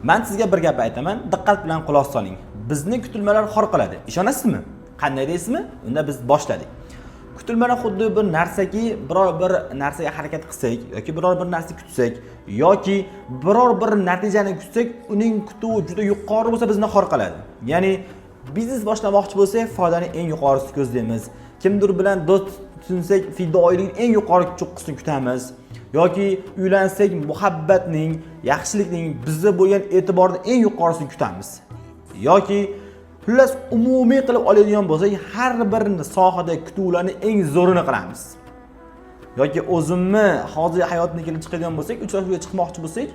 Men sizga bir gap aytaman, diqqat bilan quloq soling. Bizni kutilmalar xor qiladi. Ishonasizmi? Qanday deysizmi? Unda biz boshladik. Kutilmalar xuddi bir narsaki, biror bir narsaga harakat qilsak yoki biror bir narsa kutsak yoki biror bir natijani kutsak, uning kutuvi juda yuqori bo'lsa bizni xor qiladi. Ya'ni biznes boshlamoqchi bo'lsak, foydani eng yuqorisini ko'zlaymiz. Kimdir bilan do'st tutinsak, fidoilikning eng yuqori cho'qqisini kutamiz. Yoki uylansak, muhabbatning, yaxshilikning bizga bo'lgan e'tiborni eng yuqorisini kutamiz. Yoki xullas umumiy qilib oladigan bo'lsak, har bir sohada kutuvlarni eng zo'rini qilamiz. Yoki o'zimni hozir hayotimga kelib chiqadigan bo'lsak, uchrashuvga chiqmoqchi bo'lsak,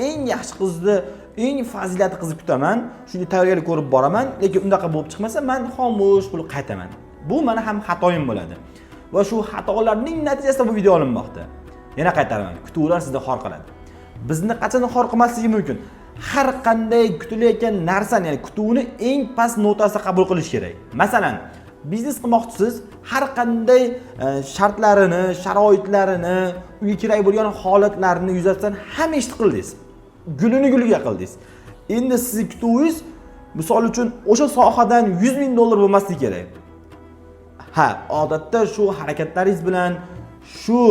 eng yaxshi qizni, eng fazilatli qizni kutaman, shunga tayyorgarlik ko'rib boraman, lekin unaqa bo'lib chiqmasa, men xomush bo'lib qaytaman. Bu meni ham xatoyim bo'ladi. Va shu xatolarning natijasida bu video olinmoqda. Yana qaytaraman, kutuvlar sizni xor qiladi. Bizni qachon xor qilmasligi mumkin? Har qanday kutilayotgan narsani, ya'ni kutuvni eng past notasida qabul qilish kerak. Masalan, biznes qilmoqchisiz, har qanday shartlarini, sharoitlarini, unga kerak bo'lgan holatlarni yuzasidan hamma ishni qildingiz. Gulini guliga qildingiz. Endi sizning kutuvingiz misol uchun o'sha sohadan 100 ming dollar bo'lmasligi kerak. Ha, odatda shu harakatlaringiz bilan, shu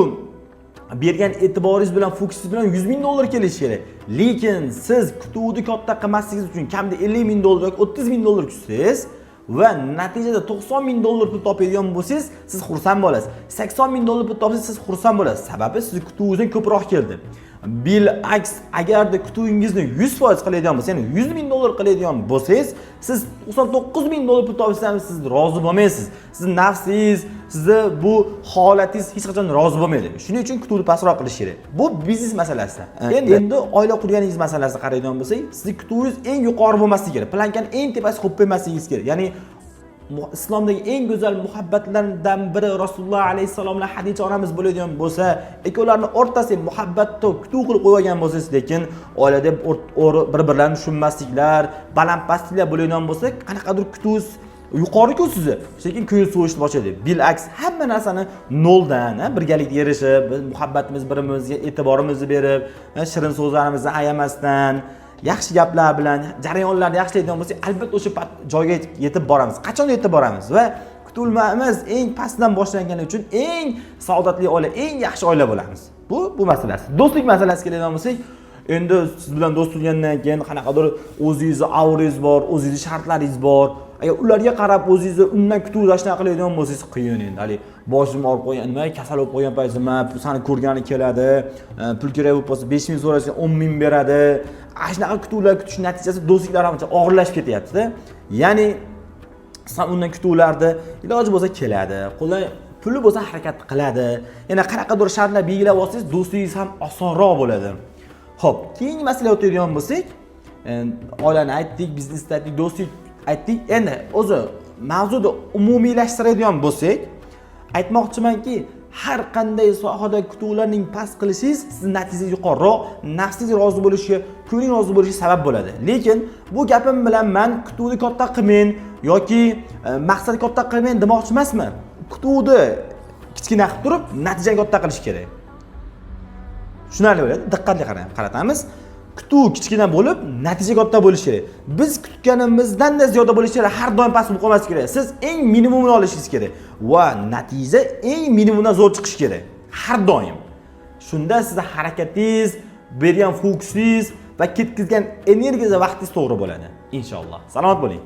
bergan e'tiboringiz bilan, fokusingiz bilan 100 ming dollar kelishi kerak. Lekin siz kutuvni katta qilmasligingiz uchun kamida 50 ming dollar yoki 30 ming dollar kutsangiz va natijada 90 ming dollar pul topadigan bo'lsangiz, siz xursand bo'lasiz. 80 ming dollar pul topsangiz, siz xursand bo'lasiz. Sababi sizning kutuvingizdan ko'proq keldi. Bil'aks, agarda kutuvingizni 100% qiladigan bo'lsa, ya'ni 100 ming dollar qiladigan bo'lsangiz, siz 99 ming dollar pul topsangiz, siz rozi bo'lmaysiz. Sizning nafsingiz, sizni bu holatingiz hech qachon rozi bo'lmaydi. Shuning uchun kutuvni pastroq qilish kerak. Bu biznes masalasi. Endi oila qurganingiz masalasiga qaraydigan bo'lsak, sizning kutuvingiz eng yuqori bo'lmasligi kerak. Plankani eng tepasiga qo'yib qo'ymasligingiz kerak. Ya'ni islomdagi eng go'zal muhabbatlardan biri Rasululloh alayhisalomlar Hadija onamiz bo'ladigan bo'lsa, ikkovlarning o'rtasiga muhabbatni kutuv qilib qo'ygan bo'lsangiz, lekin oilada bir-birlarini tushunmasliklar, balandpastliklar bo'ladigan bo'lsa, qanaqadir kutuvingiz yuqori-ku sizni, lekin ko'ngil sovishni boshlaydi. Bil'aks, hamma narsani noldan, birgalikda erishib, muhabbatimiz birimizga e'tiborimizni berib, shirin so'zlarimizni ayamasdan, yaxshi gaplar bilan jarayonlarni yaxshilaydigan bo'lsak, albatta o'sha joyga yetib boramiz. Qachon yetib boramiz? Va kutilmamiz eng pastdan boshlangani uchun eng saodatli oila, eng yaxshi oila bo'lamiz. Bu masalasi. Do'stlik masalasiga keladigan bo'lsak, endi siz bilan do'st bo'lgandan keyin qanaqadir o'zingizni avringiz bor, o'zingizni shartlaringiz bor. Agar ularga qarab o'zingizni undan kutuv tashna qiladigan bo'lsangiz, qiyin endi. Hali boshim og'rib qo'ygan, nima kasal bo'lib qo'ygan paytimda seni ko'rgani keladi, pul kerak bo'lib qolsa 5 ming so'rasa 10 ming beradi. Shunaqa kutuvlar kutish natijasida do'stliklar ham og'irlashib ketyapti-da. Ya'ni siz undan kutuvlarda iloji bo'lsa keladi, qo'ldan puli bo'lsa harakat qiladi. Yana qanaqadir shartlar belgilab olsangiz, do'stligingiz ham osonroq bo'ladi. Xo'p, keyingi masalaga o'tadigan bo'lsak, oilani aytdik, biznesda aytdik, do'stlik aytdik. Endi o'zi mavzuni umumiylashtiradigan bo'lsak, aytmoqchimanki, har qanday sohada kutuvlarning past qilishingiz sizning natijangiz yuqoriroq, nafsingiz rozi bo'lishiga, ko'nglingiz rozi bo'lishiga sabab bo'ladi. Lekin bu gapim bilan men kutuvni katta qilmang yoki maqsad katta qilmang demoqchi emasman. Kutuvni kichkina qilib turib, natijani katta qilish kerak. Tushunarli bo'ladi. Diqqatli qaratamiz. Kutuv kichkina bo'lib, natija katta bo'lishi kerak. Biz kutganimizdan-da ziyoda bo'lishi kerak, har doim past bo'lib qolmasligi kerak. Siz eng minimumini olishingiz kerak va natija eng minimumdan zo'r chiqishi kerak. Har doim. Shunda sizning harakatingiz, bergan fokusingiz va ketkizgan energiyangiz va vaqtingiz to'g'ri bo'ladi. Inshaalloh. Salomat bo'ling.